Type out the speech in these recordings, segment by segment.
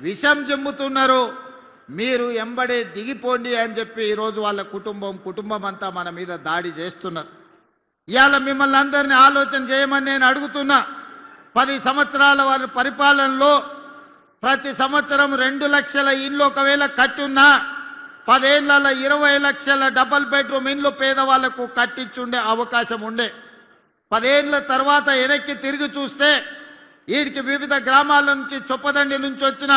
విషం జమ్ముతున్నారు. మీరు ఎంబడే దిగిపోండి అని చెప్పి ఈరోజు వాళ్ళ కుటుంబం అంతా మన మీద దాడి చేస్తున్నారు. ఇవాళ మిమ్మల్ని అందరినీ ఆలోచన చేయమని నేను అడుగుతున్నా. 10 సంవత్సరాల వారి పరిపాలనలో ప్రతి సంవత్సరం 2 లక్షల ఇండ్లు ఒకవేళ కట్టున్నా 10 ఏళ్లలో 20 లక్షల డబుల్ బెడ్రూమ్ ఇండ్లు పేదవాళ్లకు కట్టించుండే అవకాశం ఉండే. 10 ఏళ్ల తర్వాత వెనక్కి తిరిగి చూస్తే వీరికి వివిధ గ్రామాల నుంచి చొప్పదండి నుంచి వచ్చిన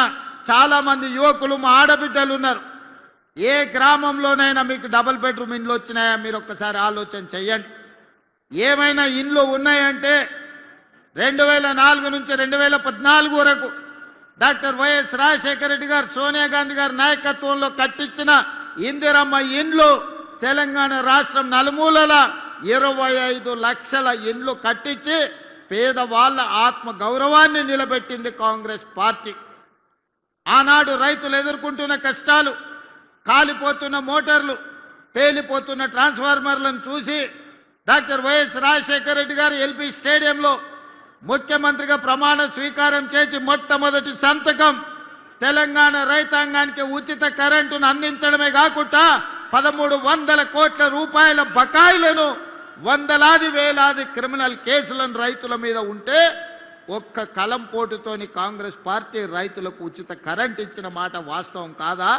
చాలా మంది యువకులు మా ఆడబిడ్డలు ఉన్నారు. ఏ గ్రామంలోనైనా మీకు డబుల్ బెడ్రూమ్ ఇండ్లు వచ్చినాయా? మీరు ఒక్కసారి ఆలోచన చెయ్యండి. ఏమైనా ఇండ్లు ఉన్నాయంటే 2004 నుంచి 2014 వరకు డాక్టర్ వైఎస్ రాజశేఖర రెడ్డి గారు, సోనియా గాంధీ గారి నాయకత్వంలో కట్టించిన ఇందిరమ్మ ఇండ్లు తెలంగాణ రాష్ట్రం నలుమూలల 25 లక్షల ఇండ్లు కట్టించి పేదవాళ్ల ఆత్మ గౌరవాన్ని నిలబెట్టింది కాంగ్రెస్ పార్టీ. ఆనాడు రైతులు ఎదుర్కొంటున్న కష్టాలు, కాలిపోతున్న మోటార్లు, పేలిపోతున్న ట్రాన్స్ఫార్మర్లను చూసి డాక్టర్ వైఎస్ రాజశేఖర రెడ్డి గారు ఎల్పీ స్టేడియంలో ముఖ్యమంత్రిగా ప్రమాణ స్వీకారం చేసి మొట్టమొదటి సంతకం తెలంగాణ రైతాంగానికి ఉచిత కరెంటును అందించడమే కాకుండా 1300 కోట్ల రూపాయల బకాయిలను, వందలాది వేలాది క్రిమినల్ కేసులను రైతుల మీద ఉంటే ఒక్క కలం పోటుతోని కాంగ్రెస్ పార్టీ రైతులకు ఉచిత కరెంట్ ఇచ్చిన మాట వాస్తవం కాదా?